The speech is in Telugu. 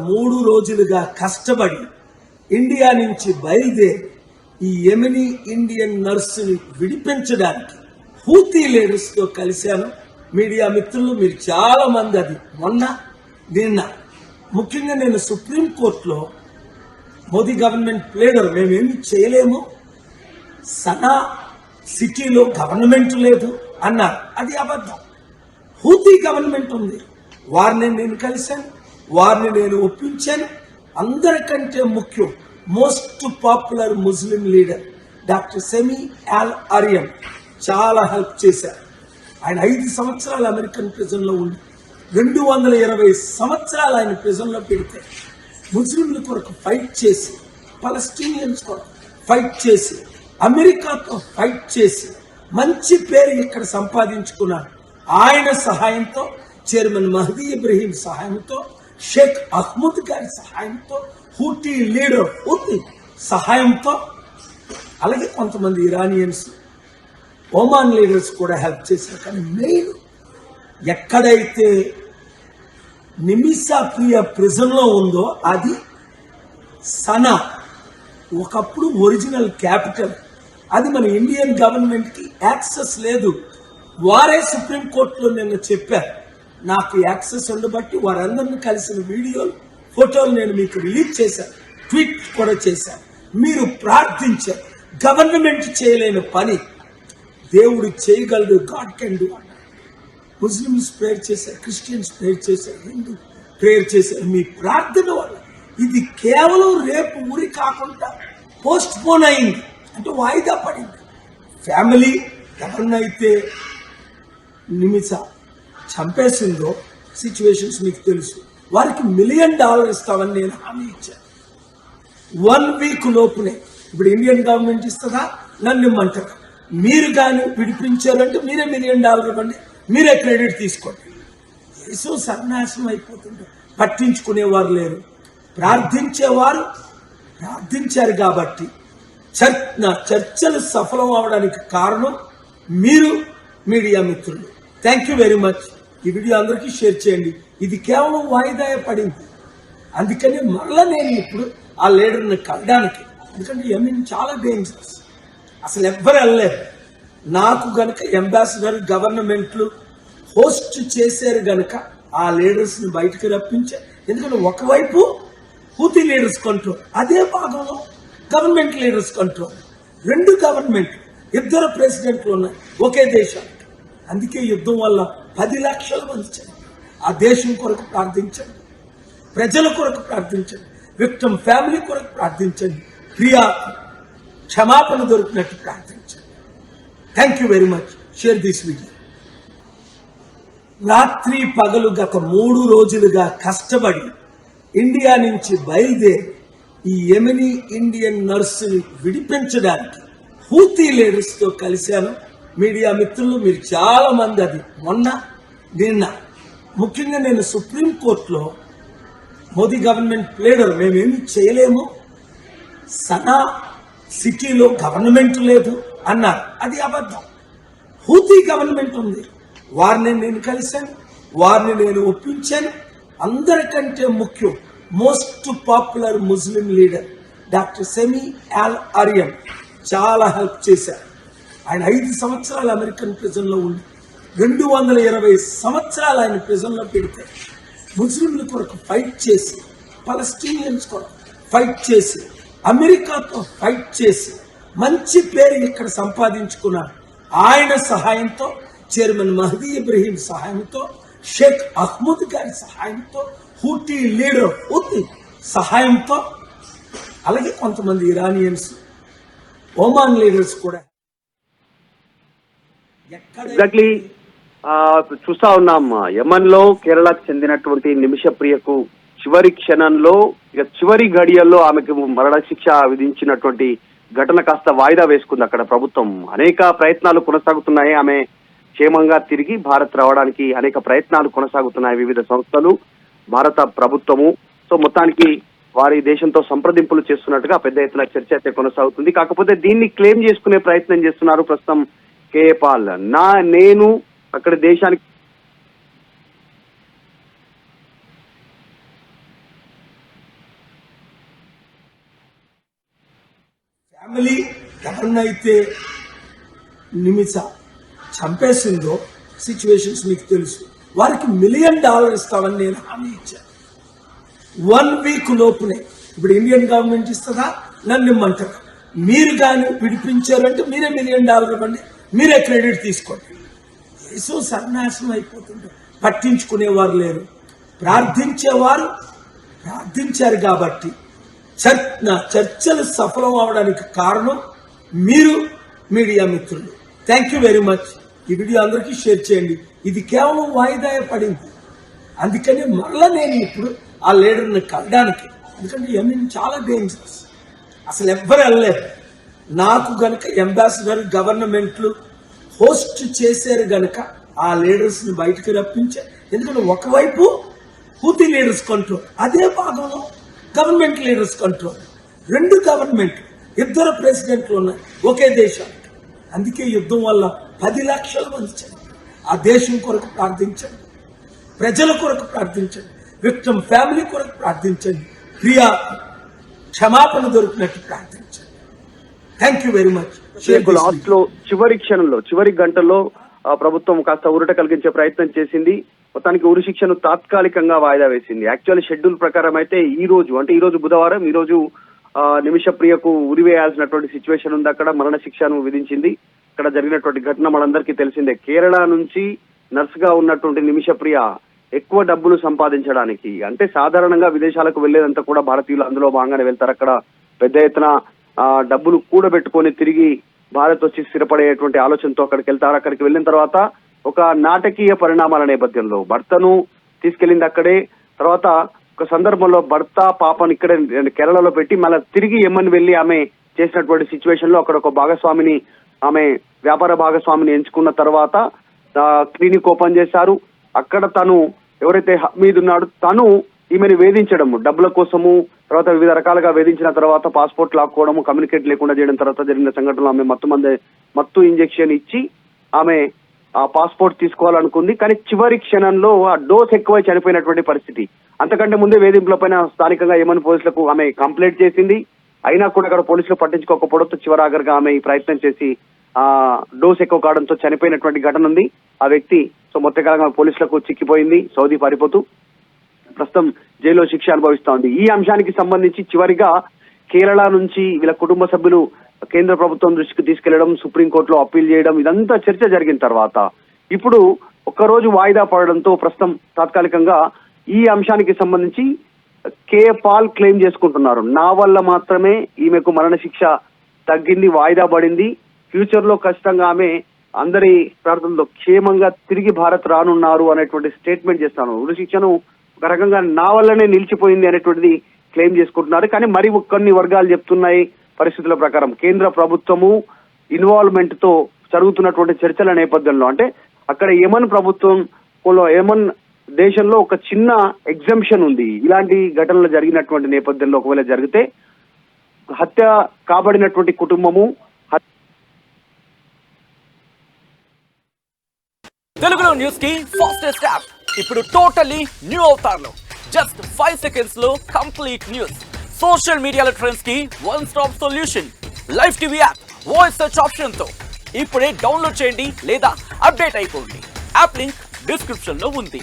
3 రోజులుగా కష్టపడి ఇండియా నుంచి బయలుదేరి ఈ యెమెనీ ఇండియన్ నర్సుని విడిపించడానికి హూతీ లీడర్స్ తో కలిశాను. మీడియా మిత్రులు మీరు చాలా మంది అది నిన్న ముఖ్యంగా నేను సుప్రీంకోర్టులో మోదీ గవర్నమెంట్ లీడర్ మేమేమి చేయలేము, సనా సిటీలో గవర్నమెంట్ లేదు అన్నారు. అది అబద్ధం. హూతీ గవర్నమెంట్ ఉంది, వారిని నేను కలిశాను, వారిని నేను ఒప్పించాను. అందరికంటే ముఖ్యం most popular Muslim leader doctor సెమీ అల్ అరియన్ చాలా హెల్ప్ చేశారు. ఆయన 5 సంవత్సరాలు అమెరికన్ ప్రిజన్ లో ఉండి 220 సంవత్సరాలు ఆయన ప్రిజన్ లో పెడితే ముస్లింల కొరకు ఫైట్ చేసి, పలస్టీనియన్స్ కొరకు ఫైట్ చేసి, అమెరికాతో ఫైట్ చేసి మంచి పేరు ఇక్కడ సంపాదించుకున్నారు. ఆయన సహాయంతో, చైర్మన్ మహదీ ఇబ్రహీం సహాయంతో, షేక్ అహ్మద్ గారి సహాయంతో, హూటీ లీడర్ హూతీ సహాయంతో, అలాగే కొంతమంది ఇరానియన్స్, ఒమాన్ లీడర్స్ కూడా హెల్ప్ చేశారు. కానీ మెయిన్ ఎక్కడైతే నిమిషా ప్రియ ప్రిజన్ లో ఉందో అది సనా, ఒకప్పుడు ఒరిజినల్ క్యాపిటల్. అది మన ఇండియన్ గవర్నమెంట్ కి యాక్సెస్ లేదు. వారే సుప్రీంకోర్టులో నిన్న చెప్పారు, నాకు యాక్సెస్ ఉండబట్టి వారందరినీ కలిసిన వీడియోలు, ఫోటోలు నేను మీకు రిలీజ్ చేశాను, ట్వీట్ కూడా చేశాను. మీరు ప్రార్థించారు. గవర్నమెంట్ చేయలేని పని దేవుడు చేయగలడు. గాడ్ కెన్ డూ అన్నారు. ముస్లిమ్స్ ప్రేయర్ చేశారు, క్రిస్టియన్స్ ప్రేయర్ చేశారు, హిందూ ప్రేయర్ చేశారు. మీ ప్రార్థన వల్ల ఇది కేవలం రేపు ఊరి కాకుండా పోస్ట్ పోన్ అయింది, అంటే వాయిదా పడింది. ఫ్యామిలీ ఎవరినైతే నిమిష చంపేసిందో సిచ్యువేషన్స్ మీకు తెలుసు. వారికి $1 మిలియన్ ఇస్తామని నేను హామీ ఇచ్చాను. 1 వీక్ లోపునే. ఇప్పుడు ఇండియన్ గవర్నమెంట్ ఇస్తుందా, నన్ను ఇమ్మంటారు. మీరు కానీ విడిపించారంటే మీరే $1 మిలియన్ ఇవ్వండి, మీరే క్రెడిట్ తీసుకోండి. యేసు సర్వనాశనం అయిపోతుంటారు, పట్టించుకునేవారు లేరు. ప్రార్థించేవారు ప్రార్థించారు కాబట్టి చర్చలు సఫలం అవడానికి కారణం మీరు మీడియా మిత్రులు. Thank you very much. ఈ వీడియో అందరికీ షేర్ చేయండి. ఇది కేవలం వాయిదా పడింది, అందుకని మరలా నేను ఇప్పుడు ఆ లీడర్ని కలడానికి, ఎందుకంటే యెమెన్ చాలా డేంజరస్, అసలు ఎవ్వరు వెళ్ళలేరు. నాకు గనక అంబాసిడర్ గవర్నమెంట్లు హోస్ట్ చేశారు గనక ఆ లీడర్స్ ని బయటకు రప్పించారు. ఎందుకంటే ఒకవైపు హూతీ లీడర్స్ కంట్రోల్, అదే భాగంలో గవర్నమెంట్ లీడర్స్ కంట్రోల్. 2 గవర్నమెంట్, 2 ప్రెసిడెంట్లు ఉన్నాయి ఒకే దేశానికి. అందుకే యుద్ధం వల్ల 10 లక్షల మంది చనిపోయారు. ఆ దేశం కొరకు ప్రార్థించండి, ప్రజల కొరకు ప్రార్థించండి, విక్టిమ్ ఫ్యామిలీ కొరకు ప్రార్థించండి, ప్రియాకు క్షమాపణ దొరికినట్టు ప్రార్థించండి. Thank you very much. Share this video. రాత్రి పగలు గత 3 రోజులుగా కష్టపడి ఇండియా నుంచి బయలుదేరి ఈ యెమెనీ ఇండియన్ నర్సుని విడిపించడానికి హూతీ లీడర్స్ తో కలిశాను. మీడియా మిత్రులు మీరు చాలా మంది అది నిన్న ముఖ్యంగా నేను సుప్రీంకోర్టులో మోదీ గవర్నమెంట్ లీడర్ మేమేమి చేయలేము, సనా సిటీలో గవర్నమెంట్ లేదు అన్నారు. అది అబద్ధం. హూతీ గవర్నమెంట్ ఉంది, వారిని నేను కలిశాను, వారిని నేను ఒప్పించాను. అందరికంటే ముఖ్యం most popular Muslim leader doctor సెమీ అల్ అరియన్ చాలా హెల్ప్ చేశారు. ఆయన 5 సంవత్సరాలు అమెరికన్ ప్రిజన్ లో ఉండి 220 సంవత్సరాలు ఆయన ప్రిజన్ లో పెడితే ముస్లింల కొరకు ఫైట్ చేసి, పలస్టీనియన్స్ కొరకు ఫైట్ చేసి, అమెరికాతో ఫైట్ చేసి మంచి పేరు ఇక్కడ సంపాదించుకున్నారు. ఆయన సహాయంతో, చైర్మన్ మహదీ ఇబ్రహీం సహాయంతో, షేక్ అహ్మద్ గారి సహాయంతో, హూటీ లీడర్ హూతీ సహాయంతో, అలాగే కొంతమంది ఇరానియన్స్, ఒమాన్ లీడర్స్ కూడా. ఎగ్జాక్ట్లీ చూస్తా ఉన్నాం. యెమెన్ లో కేరళకు చెందినటువంటి నిమిష ప్రియకు చివరి క్షణంలో, ఇక చివరి గడియల్లో ఆమెకు మరణశిక్ష విధించినటువంటి ఘటన కాస్త వాయిదా వేసుకుంది అక్కడ ప్రభుత్వం. అనేక ప్రయత్నాలు కొనసాగుతున్నాయి. ఆమె క్షేమంగా తిరిగి భారత్ రావడానికి అనేక ప్రయత్నాలు కొనసాగుతున్నాయి వివిధ సంస్థలు, భారత ప్రభుత్వము. సో మొత్తానికి వారి దేశంతో సంప్రదింపులు చేస్తున్నట్టుగా పెద్ద ఎత్తున చర్చ అయితే కొనసాగుతుంది. కాకపోతే దీన్ని క్లెయిమ్ చేసుకునే ప్రయత్నం చేస్తున్నారు ప్రస్తుతం కేఏ పాల్. నేను అక్కడ దేశానికి ఫ్యామిలీ ఎవరినైతే నిమిష చంపేసిందో సిచ్యువేషన్స్ మీకు తెలుసు, వారికి $1 మిలియన్ ఇస్తామని నేను హామీ ఇచ్చాను. 1 వీక్ లోపునే. ఇప్పుడు ఇండియన్ గవర్నమెంట్ ఇస్తుందా, నన్ను ఇమ్మంటారు. మీరు కానీ విడిపించారంటే మీరే $1 మిలియన్ ఇవ్వండి, మీరే క్రెడిట్ తీసుకోండి. దేశం సర్వనాశనం అయిపోతుంది, పట్టించుకునేవారు లేరు. ప్రార్థించేవారు ప్రార్థించారు కాబట్టి చర్చలు సఫలం అవడానికి కారణం మీరు మీడియా మిత్రులు. Thank you very much. ఈ వీడియో అందరికీ షేర్ చేయండి. ఇది కేవలం వాయిదా పడింది, అందుకని మరలా నేను ఇప్పుడు ఆ లీడర్ని కలడానికి, ఎందుకంటే యమీన్ చాలా డేంజరస్, అసలు ఎవ్వరు వెళ్ళలేరు. నాకు గనక అంబాసిడర్ గవర్నమెంట్లు హోస్ట్ చేశారు గనక ఆ లీడర్స్ని బయటకు రప్పించారు. ఎందుకంటే ఒకవైపు హూతీ లీడర్స్ కంట్రోల్, అదే భాగంలో గవర్నమెంట్ లీడర్స్ కంట్రోల్. 2 గవర్నమెంట్, 2 ప్రెసిడెంట్లు ఉన్నాయి ఒకే దేశానికి. అందుకే యుద్ధం వల్ల 10 లక్షల మంది చనిపోయారు. ఆ దేశం కొరకు ప్రార్థించండి, ప్రజల కొరకు ప్రార్థించండి, విక్టిమ్ ఫ్యామిలీ కొరకు ప్రార్థించండి, ప్రియా క్షమాపణ దొరికినట్టు ప్రార్థించండి. Thank you very much. Last లో చివరి క్షణంలో, చివరి గంటల్లో ప్రభుత్వం కాస్త ఊరట కలిగించే ప్రయత్నం చేసింది. మొత్తానికి ఉరి శిక్షను తాత్కాలికంగా వాయిదా వేసింది. యాక్చువల్ షెడ్యూల్ ప్రకారం అయితే ఈ రోజు బుధవారం, ఈ రోజు నిమిష ప్రియకు ఉరి వేయాల్సినటువంటి సిచ్యువేషన్ ఉంది. అక్కడ మరణ శిక్షను విధించింది. ఇక్కడ జరిగినటువంటి ఘటన మనందరికీ తెలిసిందే. కేరళ నుంచి నర్స్ గా ఉన్నటువంటి నిమిష ప్రియ ఎక్కువ డబ్బులు సంపాదించడానికి, అంటే సాధారణంగా విదేశాలకు వెళ్లేదంతా కూడా భారతీయులు అందులో భాగంగానే వెళ్తారు. అక్కడ పెద్ద ఎత్తున డబ్బులు కూడబెట్టుకొని తిరిగి భారత్ వచ్చి స్థిరపడేటువంటి ఆలోచనతో అక్కడికి వెళ్తారు. అక్కడికి వెళ్ళిన తర్వాత ఒక నాటకీయ పరిణామాల నేపథ్యంలో భర్తను తీసుకెళ్లింది అక్కడే. తర్వాత ఒక సందర్భంలో భర్త పాపను ఇక్కడే కేరళలో పెట్టి మళ్ళీ తిరిగి యెమెన్ వెళ్లి ఆమె చేసినటువంటి సిచ్యువేషన్ లో అక్కడ ఒక భాగస్వామిని, ఆమె వ్యాపార భాగస్వామిని ఎంచుకున్న తర్వాత క్లినిక్ ఓపెన్ చేశారు. అక్కడ తను ఎవరైతే హమీద్ ఉన్నాడు తను ఈమెను వేధించడము, డబ్బుల కోసము, తర్వాత వివిధ రకాలుగా వేధించిన తర్వాత పాస్పోర్ట్ లాక్కోవడము, కమ్యూనికేట్ లేకుండా చేయడం తర్వాత జరిగిన సంఘటనలో ఆమె మత్తు ఇంజెక్షన్ ఇచ్చి ఆమె ఆ పాస్పోర్ట్ తీసుకోవాలనుకుంది. కానీ చివరి క్షణంలో ఆ డోస్ ఎక్కువై చనిపోయినటువంటి పరిస్థితి. అంతకంటే ముందే వేధింపులపైన స్థానికంగా యెమెన్ పోలీసులకు ఆమె కంప్లైంట్ చేసింది. అయినా కూడా అక్కడ పోలీసులు పట్టించుకోకపోవడంతో చివరాఖరిగా ఆమె ఈ ప్రయత్నం చేసి ఆ డోస్ ఎక్కువ కావడంతో చనిపోయినటువంటి ఘటన ఉంది. ఆ వ్యక్తి మొత్తకాలంగా పోలీసులకు చిక్కిపోయింది, సౌదీ పారిపోతూ ప్రస్తుతం జైల్లో శిక్ష అనుభవిస్తా ఉంది. ఈ అంశానికి సంబంధించి చివరిగా కేరళ నుంచి వీళ్ళ కుటుంబ సభ్యులు కేంద్ర ప్రభుత్వం దృష్టికి తీసుకెళ్లడం, సుప్రీంకోర్టులో అప్పీల్ చేయడం, ఇదంతా చర్చ జరిగిన తర్వాత ఇప్పుడు ఒక్కరోజు వాయిదా పడడంతో ప్రస్తుతం తాత్కాలికంగా ఈ అంశానికి సంబంధించి కే పాల్ క్లెయిమ్ చేసుకుంటున్నారు. నా వల్ల మాత్రమే ఈమెకు మరణ శిక్ష తగ్గింది, వాయిదా పడింది. ఫ్యూచర్ లో ఖచ్చితంగా ఆమె అందరి ప్రార్థనలో క్షేమంగా తిరిగి భారత్ రానున్నారు అనేటువంటి స్టేట్మెంట్ చేస్తాను. ఉరి శిక్షను ఒక రకంగా నా వల్లనే నిలిచిపోయింది అనేటువంటిది క్లెయిమ్ చేసుకుంటున్నారు. కానీ మరి కొన్ని వర్గాలు చెప్తున్నాయి పరిస్థితుల ప్రకారం కేంద్ర ప్రభుత్వము ఇన్వాల్వ్మెంట్ తో జరుగుతున్నటువంటి చర్చల నేపథ్యంలో, అంటే అక్కడ యెమెన్ ప్రభుత్వం, యెమెన్ దేశంలో ఒక చిన్న ఎగ్జంప్షన్ ఉంది. ఇలాంటి ఘటనలు జరిగినటువంటి నేపథ్యంలో ఒకవేళ జరిగితే హత్య కాబడినటువంటి కుటుంబము తెలుగులో న్యూస్ కి ఫాస్టెస్ట్ యాప్ ఇప్పుడు టోటలీ న్యూ అవతార్లో జస్ట్ 5 seconds లో కంప్లీట్ న్యూస్. సోషల్ మీడియాలో ట్రెండ్స్ కి one stop solution. Live TV app voice search option తో ఇప్పుడే డౌన్లోడ్ చేయండి లేదా అప్డేట్ అయిపోండి. యాప్ లింక్ డిస్క్రిప్షన్ లో ఉంది.